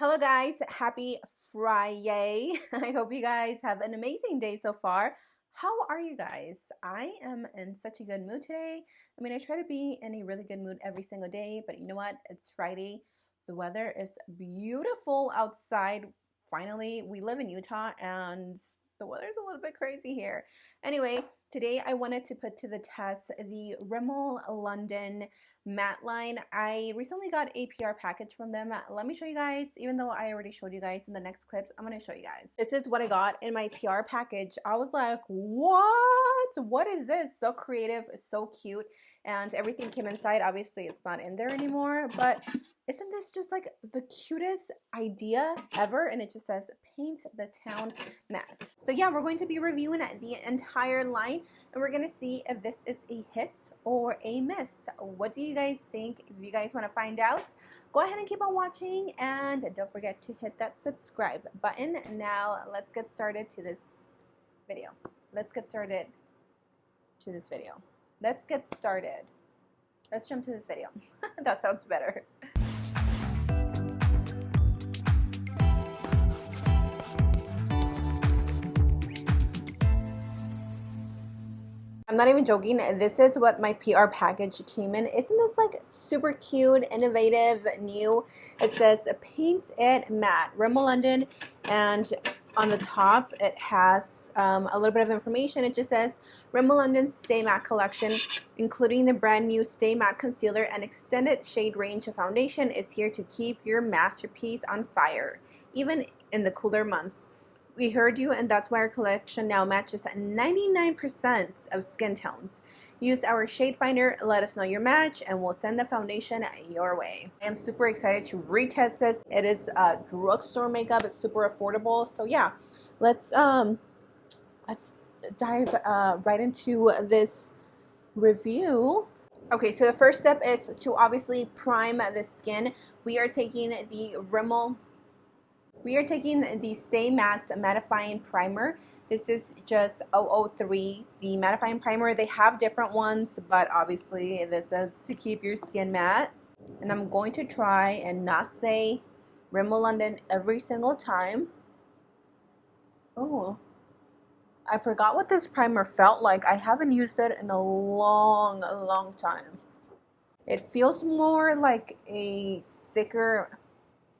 Hello guys, happy Friday. I hope you guys have an amazing day so far. How are you guys? I am in such a good mood today. I mean, I try to be in a really good mood every single day, but you know what? It's Friday. The weather is beautiful outside. Finally, we live in Utah and the weather's a little bit crazy here. Anyway, today I wanted to put to the test the Rimmel London matte line. I recently got a PR package from them. Let me show you guys, even though I already showed you guys in the next clips, I'm going to show you guys. This is what I got in my PR package. I was like, what is this? So creative, so cute, and everything came inside. Obviously it's not in there anymore, but isn't this just like the cutest idea ever? And it just says paint the town matte. So yeah, we're going to be reviewing the entire line and we're gonna see if this is a hit or a miss. What do you guys think? If you guys want to find out, go ahead and keep on watching and don't forget to hit that subscribe button. Now let's get started to this video. Let's get started to this video. Let's get started. Let's jump to this video. That sounds better. I'm not even joking. This is what my PR package came in. Isn't this like super cute, innovative, new? It says paint it matte, Rimmel London, and on the top it has a little bit of information. It just says Rimmel London Stay Matte Collection, including the brand new Stay Matte Concealer and extended shade range of foundation, is here to keep your masterpiece on fire, even in the cooler months. We heard you, and that's why our collection now matches 99% of skin tones. Use our shade finder, let us know your match, and we'll send the foundation your way. I am super excited to retest this. It is drugstore makeup. It's super affordable. So yeah, let's dive right into this review. Okay, so the first step is to obviously prime the skin. We are taking the Rimmel. We are taking the Stay Matte Mattifying Primer. This is just 003, the mattifying primer. They have different ones, but obviously this is to keep your skin matte. And I'm going to try and not say Rimmel London every single time. Oh, I forgot what this primer felt like. I haven't used it in a long time. It feels more like a thicker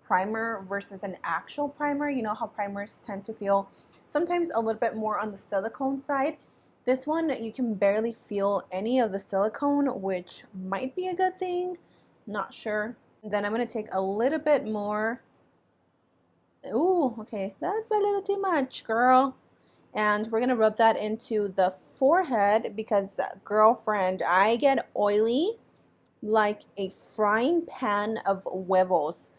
primer versus an actual primer. You know how primers tend to feel sometimes a little bit more on the silicone side. This one, you can barely feel any of the silicone, which might be a good thing. Not sure. Then I'm going to take a little bit more. Ooh, okay, that's a little too much, girl. And we're going to rub that into the forehead because, girlfriend, I get oily like a frying pan of huevos.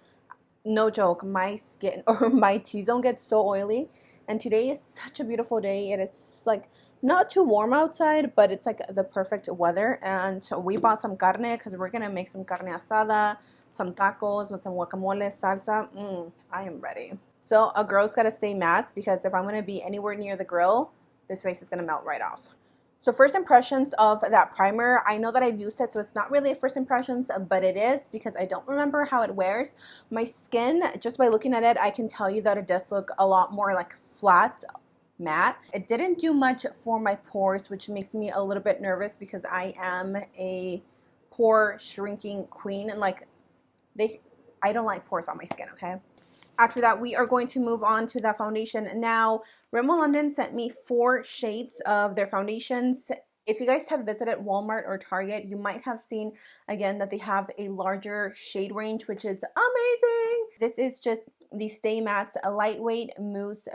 No joke, my skin or my T-zone gets so oily, and today is such a beautiful day. It is like not too warm outside, but it's like the perfect weather. And so we bought some carne because we're gonna make some carne asada, some tacos with some guacamole, salsa. I am ready. So a girl's gotta stay matte because if I'm gonna be anywhere near the grill, this face is gonna melt right off. So first impressions of that primer, I know that I've used it, so it's not really a first impressions, but it is because I don't remember how it wears. My skin, just by looking at it, I can tell you that it does look a lot more like flat matte. It didn't do much for my pores, which makes me a little bit nervous because I am a pore shrinking queen, and like I don't like pores on my skin, okay? After that, we are going to move on to the foundation. Now, Rimmel London sent me 4 shades of their foundations. If you guys have visited Walmart or Target, you might have seen, again, that they have a larger shade range, which is amazing. This is just the Stay Matte's a lightweight mousse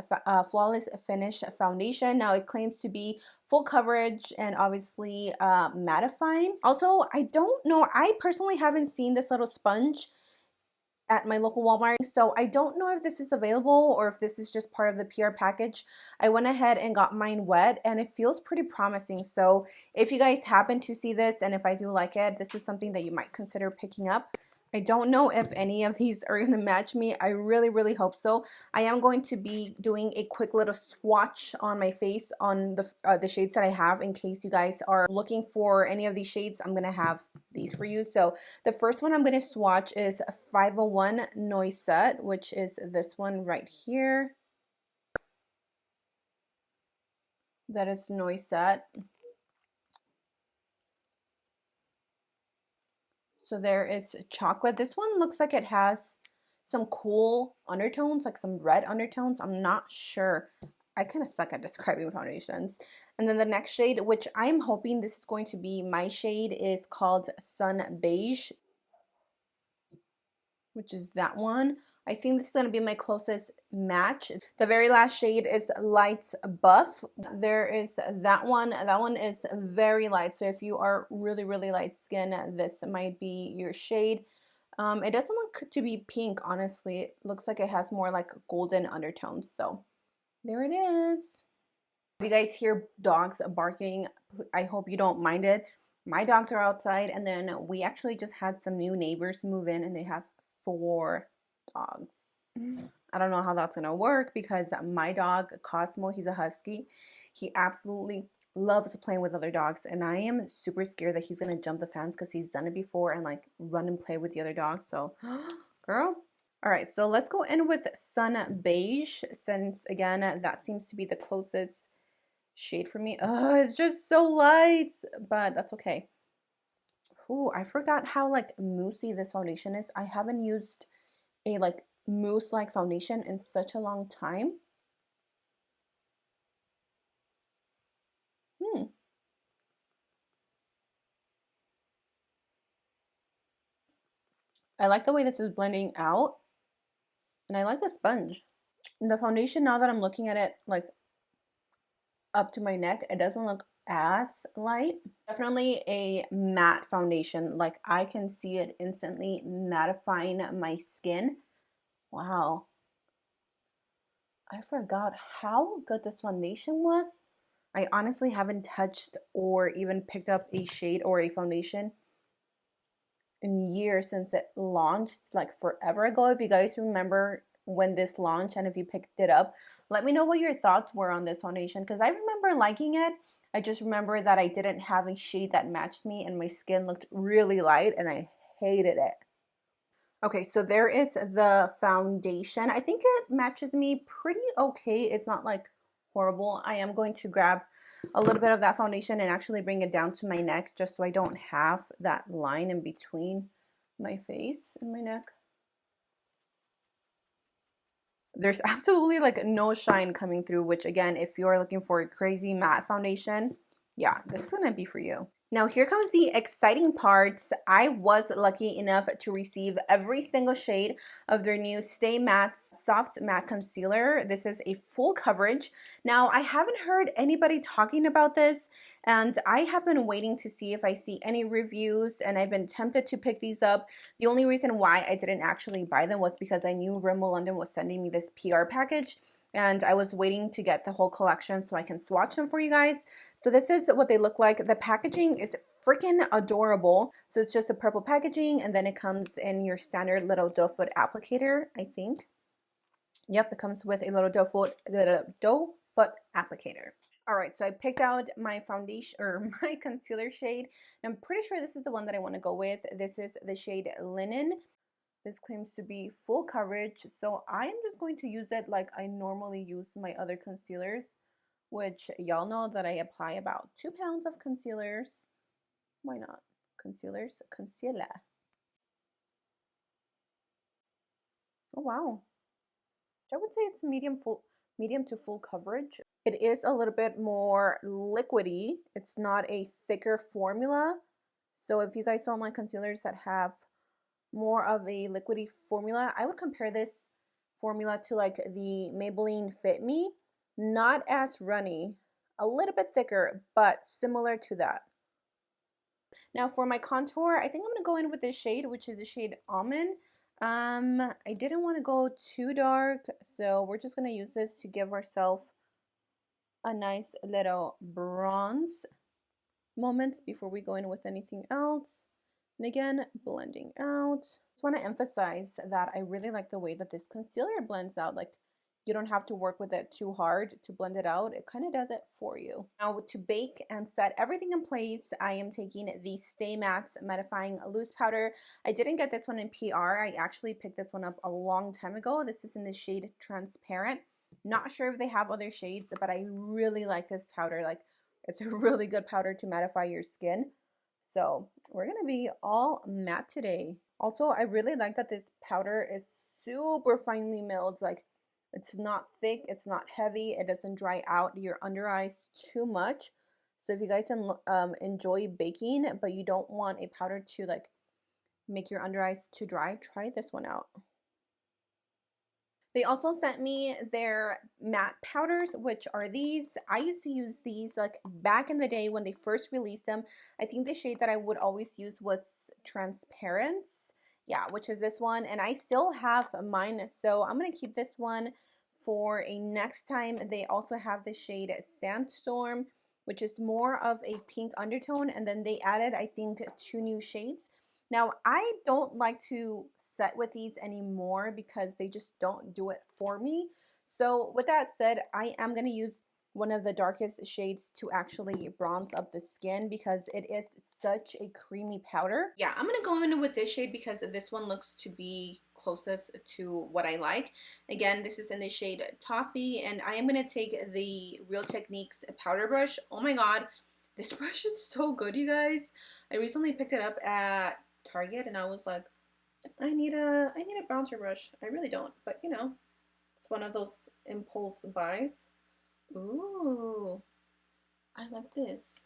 flawless finish foundation. Now, it claims to be full coverage and obviously mattifying. Also, I don't know, I personally haven't seen this little sponge at my local Walmart, so I don't know if this is available or if this is just part of the PR package. I went ahead and got mine wet and it feels pretty promising. So if you guys happen to see this and if I do like it, this is something that you might consider picking up. I don't know if any of these are going to match me. I really, really hope so. I am going to be doing a quick little swatch on my face on the shades that I have in case you guys are looking for any of these shades. I'm going to have these for you. So the first one I'm going to swatch is 501 Noisette, which is this one right here. That is Noisette. So there is chocolate. This one looks like it has some cool undertones, like some red undertones. I'm not sure. I kind of suck at describing foundations. And then the next shade, which I'm hoping this is going to be my shade, is called Sun Beige, which is that one. I think this is going to be my closest match. The very last shade is Light Buff. There is that one. That one is very light. So if you are really, really light skin, this might be your shade. It doesn't look to be pink, honestly. It looks like it has more like golden undertones. So there it is. If you guys hear dogs barking, I hope you don't mind it. My dogs are outside, and then we actually just had some new neighbors move in, and they have 4 dogs. I don't know how that's gonna work because my dog Cosmo, he's a husky, he absolutely loves playing with other dogs, and I am super scared that he's gonna jump the fence because he's done it before and like run and play with the other dogs. So girl. All right, so let's go in with Sun Beige, since again that seems to be the closest shade for me. Oh, it's just so light, but that's okay. Ooh, I forgot how like moussey this foundation is. I haven't used a like mousse like foundation in such a long time. I like the way this is blending out, and I like the sponge. The foundation, now that I'm looking at it like up to my neck, it doesn't look as light. Definitely a matte foundation. Like I can see it instantly mattifying my skin. Wow. I forgot how good this foundation was. I honestly haven't touched or even picked up a shade or a foundation in years since it launched, like forever ago. If you guys remember when this launched and if you picked it up, let me know what your thoughts were on this foundation, because I remember liking it. I just remember that I didn't have a shade that matched me and my skin looked really light and I hated it. Okay, so there is the foundation. I think it matches me pretty okay. It's not like horrible. I am going to grab a little bit of that foundation and actually bring it down to my neck just so I don't have that line in between my face and my neck. There's absolutely like no shine coming through, which again, if you're looking for a crazy matte foundation, yeah, this is gonna be for you. Now here comes the exciting part. I was lucky enough to receive every single shade of their new Stay Matte Soft Matte Concealer. This is a full coverage. Now I haven't heard anybody talking about this, and I have been waiting to see if I see any reviews, and I've been tempted to pick these up. The only reason why I didn't actually buy them was because I knew Rimmel London was sending me this PR package, and I was waiting to get the whole collection so I can swatch them for you guys. So this is what they look like. The packaging is freaking adorable. So it's just a purple packaging, and then it comes in your standard little doe foot applicator, I think. Yep, it comes with a little doe foot applicator. All right, so I picked out my foundation or my concealer shade. I'm pretty sure this is the one that I want to go with. This is the shade Linen. This claims to be full coverage, so I am just going to use it like I normally use my other concealers, which y'all know that I apply about 2 pounds of concealers. Why not? Concealers, concealer. Oh wow. I would say it's medium to full coverage. It is a little bit more liquidy. It's not a thicker formula. So if you guys don't like concealers that have more of a liquidy formula, I would compare this formula to like the Maybelline Fit Me. Not as runny, a little bit thicker, but similar to that. Now for my contour, I think I'm gonna go in with this shade, which is the shade Almond. I didn't want to go too dark, so we're just gonna use this to give ourselves a nice little bronze moment before we go in with anything else. And again, blending out. Just want to emphasize that I really like the way that this concealer blends out. Like, you don't have to work with it too hard to blend it out. It kind of does it for you. Now to bake and set everything in place, I am taking the Stay Matte Mattifying Loose Powder. I didn't get this one in PR. I actually picked this one up a long time ago. This is in the shade Transparent. Not sure if they have other shades, but I really like this powder. Like, it's a really good powder to mattify your skin. So we're gonna be all matte today. Also, I really like that this powder is super finely milled. Like, it's not thick, it's not heavy, it doesn't dry out your under eyes too much. So if you guys enjoy baking, but you don't want a powder to like make your under eyes too dry, try this one out. They also sent me their matte powders, which are these. I used to use these like back in the day when they first released them. I think the shade that I would always use was Transparent. Yeah, which is this one. And I still have mine, so I'm going to keep this one for a next time. They also have the shade Sandstorm, which is more of a pink undertone. And then they added, I think, 2 new shades. Now, I don't like to set with these anymore because they just don't do it for me. So with that said, I am going to use one of the darkest shades to actually bronze up the skin because it is such a creamy powder. Yeah, I'm going to go in with this shade because this one looks to be closest to what I like. Again, this is in the shade Toffee, and I am going to take the Real Techniques powder brush. Oh my god, this brush is so good, you guys. I recently picked it up at Target and I was like, I need a bronzer brush. I really don't, but you know, it's one of those impulse buys. Ooh, I like this.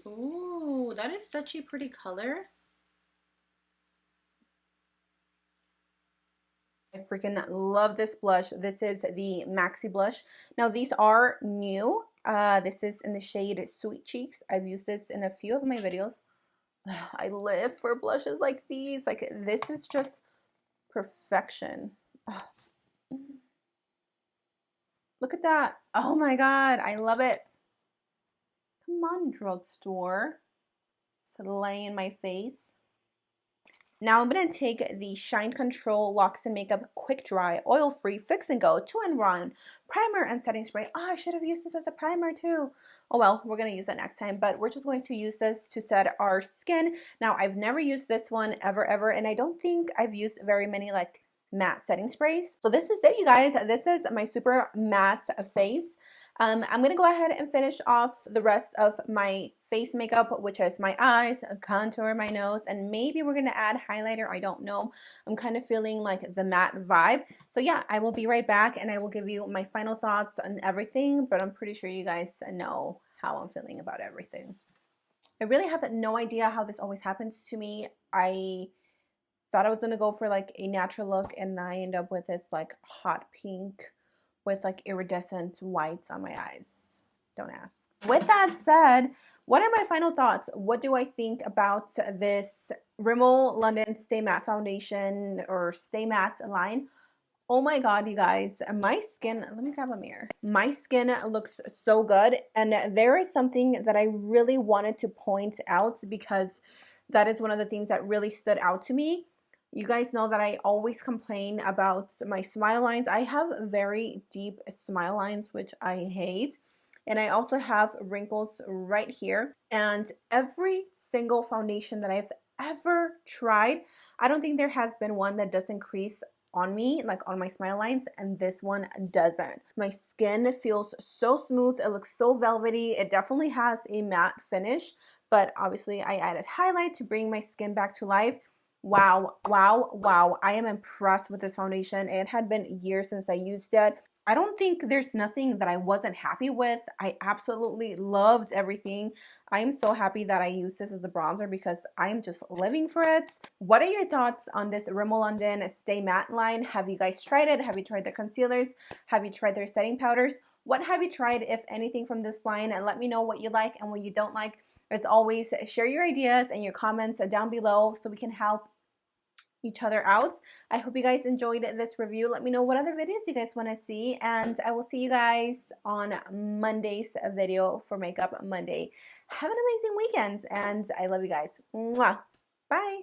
Ooh, that is such a pretty color. I freaking love this blush. This is the Maxi blush. Now these are new. This is in the shade Sweet Cheeks. I've used this in a few of my videos. I live for blushes like these. Like, this is just perfection. Look at that. Oh my god, I love it. Come on, drugstore. Slay in my face. Now I'm going to take the Shine Control Locks and Makeup Quick Dry Oil Free Fix and Go 2-in-1 primer and setting spray. Oh, I should have used this as a primer too. Oh well, we're going to use that next time, but we're just going to use this to set our skin. Now I've never used this one ever, and I don't think I've used very many like matte setting sprays. So this is it, you guys. This is my super matte face. I'm going to go ahead and finish off the rest of my face makeup, which is my eyes, contour, my nose, and maybe we're going to add highlighter. I don't know. I'm kind of feeling like the matte vibe. So yeah, I will be right back and I will give you my final thoughts on everything, but I'm pretty sure you guys know how I'm feeling about everything. I really have no idea how this always happens to me. I thought I was going to go for like a natural look and I end up with this like hot pink with like iridescent whites on my eyes. Don't ask. With that said, what are my final thoughts? What do I think about this Rimmel London Stay Matte Foundation or Stay Matte line? Oh my god, you guys, my skin, let me grab a mirror. My skin looks so good, and there is something that I really wanted to point out because that is one of the things that really stood out to me. You guys know that I always complain about my smile lines. I have very deep smile lines, which I hate. And I also have wrinkles right here. And every single foundation that I've ever tried, I don't think there has been one that doesn't crease on me, like on my smile lines, and this one doesn't. My skin feels so smooth. It looks so velvety. It definitely has a matte finish, but obviously I added highlight to bring my skin back to life. Wow, wow, wow. I am impressed with this foundation. It had been years since I used it. I don't think there's nothing that I wasn't happy with. I absolutely loved everything. I am so happy that I used this as a bronzer because I am just living for it. What are your thoughts on this Rimmel London Stay Matte line? Have you guys tried it? Have you tried their concealers? Have you tried their setting powders? What have you tried, if anything, from this line? And let me know what you like and what you don't like. As always, share your ideas and your comments down below so we can help each other out. I hope you guys enjoyed this review. Let me know what other videos you guys want to see, and I will see you guys on Monday's video for Makeup Monday. Have an amazing weekend, and I love you guys. Mwah. Bye!